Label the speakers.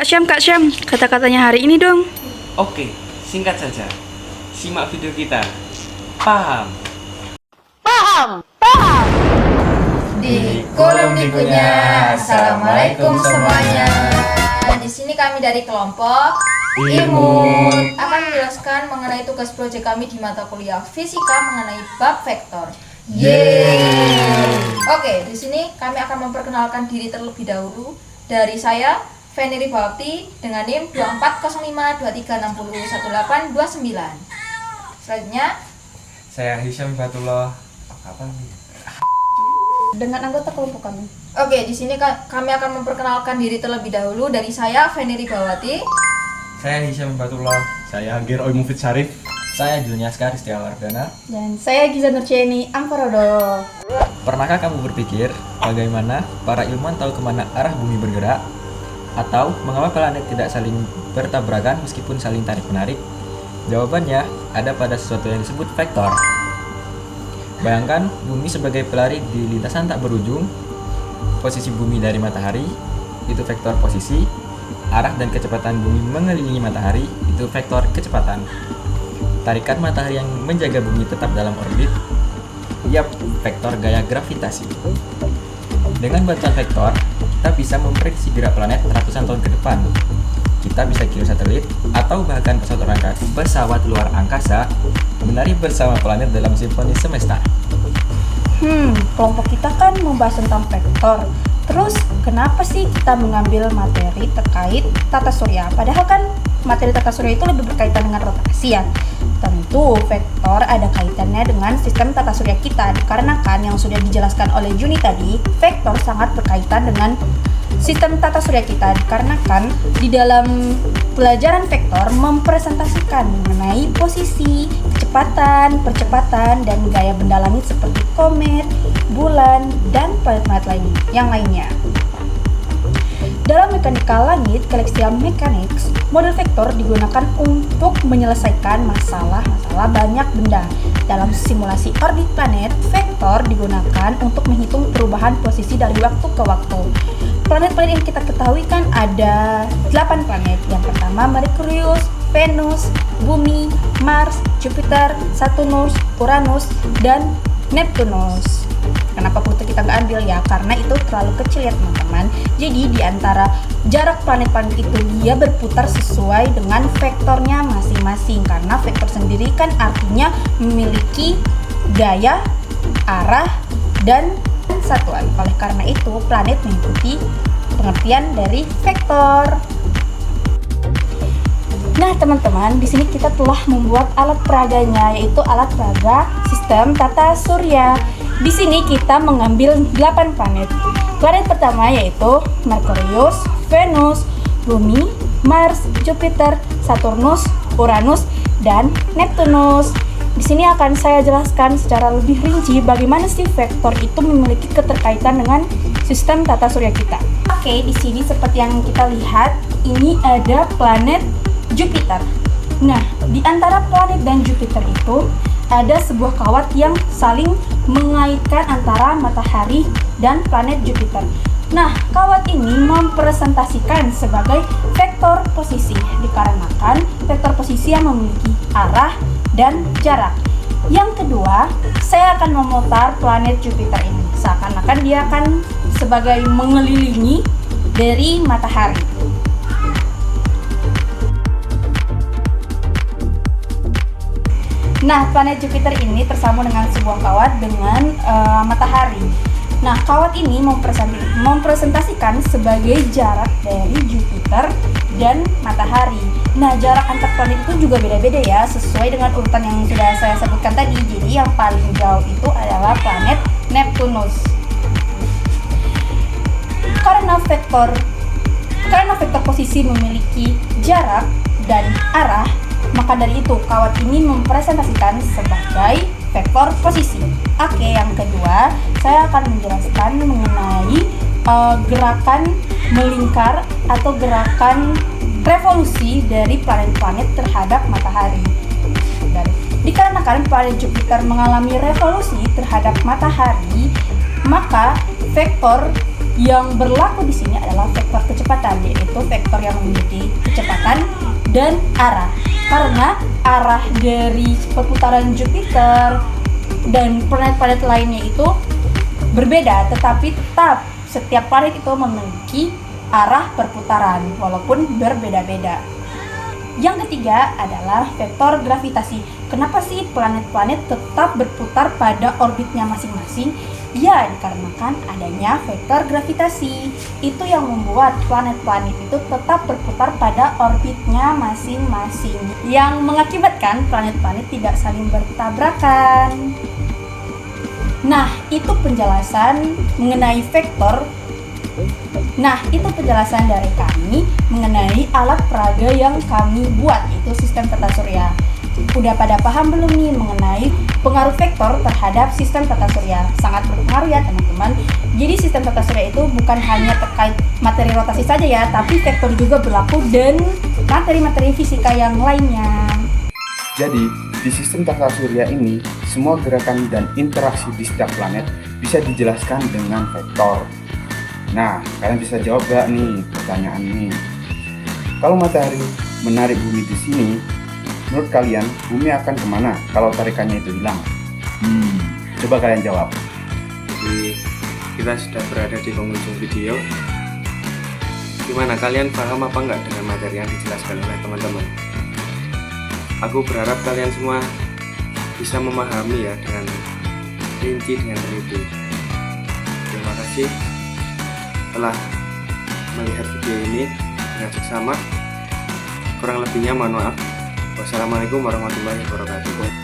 Speaker 1: Kak Syam, kata-katanya hari ini dong.
Speaker 2: Oke, singkat saja. Simak video kita. Paham?
Speaker 3: Di kolom dikunya. Assalamualaikum semuanya. Di sini kami dari kelompok Imun akan menjelaskan mengenai tugas proyek kami di mata kuliah fisika mengenai bab vektor. Yeay. Oke, di sini kami akan memperkenalkan diri terlebih dahulu. Dari saya, Feni Ribawati dengan NIM 240523601829. Selanjutnya
Speaker 4: Saya Hisham Fatullah. Apa nih?
Speaker 3: dengan anggota kelompok kami. Oke, di sini kami akan memperkenalkan diri terlebih dahulu. Dari saya, Feni Ribawati.
Speaker 4: Saya Hisham Fatullah.
Speaker 5: Saya Agir Oimufid Syarif.
Speaker 4: Saya Julian Askar Istiawardana.
Speaker 3: Dan saya Giza Nurcieni Angkorodo.
Speaker 4: Pernahkah kamu berpikir bagaimana para ilmuwan tahu kemana arah bumi bergerak? Atau mengapa planet tidak saling bertabrakan meskipun saling tarik-menarik? Jawabannya ada pada sesuatu yang disebut vektor. Bayangkan bumi sebagai pelari di lintasan tak berujung. Posisi bumi dari matahari itu vektor posisi. Arah dan kecepatan bumi mengelilingi matahari itu vektor kecepatan. Tarikan matahari yang menjaga bumi tetap dalam orbit, yap, vektor gaya gravitasi. Dengan bantuan vektor, kita bisa memprediksi gerak planet ratusan tahun ke depan. Kita bisa kirim satelit atau bahkan pesawat luar angkasa menari bersama planet dalam simfoni semesta.
Speaker 6: Kelompok kita kan membahas tentang vektor. Terus, kenapa sih kita mengambil materi terkait tata surya? Padahal kan materi tata surya itu lebih berkaitan dengan rotasi ya. Tentu, vektor ada kaitannya dengan sistem tata surya kita. Dikarenakan yang sudah dijelaskan oleh Juni tadi, vektor sangat berkaitan dengan sistem tata surya kita. Dikarenakan di dalam pelajaran vektor mempresentasikan mengenai posisi, kecepatan, percepatan, dan gaya benda langit seperti komet, bulan, dan planet-planet yang lainnya. Dalam mekanika langit, celestial mechanics, model vektor digunakan untuk menyelesaikan masalah-masalah banyak benda. Dalam simulasi orbit planet, vektor digunakan untuk menghitung perubahan posisi dari waktu ke waktu. Planet-planet yang kita ketahui kan ada 8 planet. Yang pertama Merkurius, Venus, Bumi, Mars, Jupiter, Saturnus, Uranus, dan Neptunus. Kenapa Pluto kita nggak ambil ya? Karena itu terlalu kecil ya teman-teman. Jadi di antara jarak planet-planet itu dia berputar sesuai dengan vektornya masing-masing. Karena vektor sendiri kan artinya memiliki gaya, arah, dan satuan. Oleh karena itu planet mengikuti pengertian dari vektor. Nah teman-teman, di sini kita telah membuat alat peraganya, yaitu alat peraga sistem tata surya. Di sini kita mengambil 8 planet. Planet pertama yaitu Merkurius, Venus, Bumi, Mars, Jupiter, Saturnus, Uranus, dan Neptunus. Di sini akan saya jelaskan secara lebih rinci bagaimana sih vektor itu memiliki keterkaitan dengan sistem tata surya kita. Oke, di sini seperti yang kita lihat, ini ada planet Jupiter. Nah, di antara planet dan Jupiter itu ada sebuah kawat yang saling mengaitkan antara matahari dan planet Jupiter. Nah, kawat ini mempresentasikan sebagai vektor posisi, dikarenakan vektor posisi yang memiliki arah dan jarak. Yang kedua, saya akan memutar planet Jupiter ini, seakan-akan dia akan sebagai mengelilingi dari matahari. Nah, planet Jupiter ini tersambung dengan sebuah kawat dengan matahari. Nah, kawat ini mempresentasikan sebagai jarak dari Jupiter dan matahari. Nah, jarak antar planet itu juga beda-beda ya, sesuai dengan urutan yang sudah saya sebutkan tadi. Jadi, yang paling jauh itu adalah planet Neptunus. Karena vektor posisi memiliki jarak dan arah, maka dari itu kawat ini mempresentasikan sebagai vektor posisi. Oke, yang kedua, saya akan menjelaskan mengenai gerakan melingkar atau gerakan revolusi dari planet-planet terhadap matahari. Dikarenakan planet Jupiter mengalami revolusi terhadap matahari, maka vektor Yang berlaku di sini adalah vektor kecepatan, yaitu vektor yang memiliki kecepatan dan arah. Karena arah dari perputaran Jupiter dan planet-planet lainnya itu berbeda, tetapi tetap setiap planet itu memiliki arah perputaran walaupun berbeda-beda. Yang ketiga adalah vektor gravitasi. Kenapa sih planet-planet tetap berputar pada orbitnya masing-masing? Ya, dikarenakan adanya vektor gravitasi. Itu yang membuat planet-planet itu tetap berputar pada orbitnya masing-masing, yang mengakibatkan planet-planet tidak saling bertabrakan. Nah, itu penjelasan mengenai vektor. Nah, itu penjelasan dari kami mengenai alat peraga yang kami buat, yaitu sistem tata surya. Udah pada paham belum nih mengenai pengaruh vektor terhadap sistem tata surya? Sangat berpengaruh ya teman-teman. Jadi sistem tata surya itu bukan hanya terkait materi rotasi saja ya, tapi vektor juga berlaku dan materi-materi fisika yang lainnya.
Speaker 7: Jadi, di sistem tata surya ini, semua gerakan dan interaksi di setiap planet bisa dijelaskan dengan vektor. Nah, kalian bisa jawab gak nih pertanyaan ini? Kalau matahari menarik bumi di sini, menurut kalian bumi akan kemana kalau tarikannya itu hilang? Coba kalian jawab.
Speaker 2: Jadi kita sudah berada di penghujung video. Gimana, kalian paham apa enggak dengan materi yang dijelaskan oleh teman-teman? Aku berharap kalian semua bisa memahami ya dengan rinci, dengan teliti. Terima kasih telah melihat video ini dengan seksama. Kurang lebihnya mohon maaf. Wassalamualaikum warahmatullahi wabarakatuh.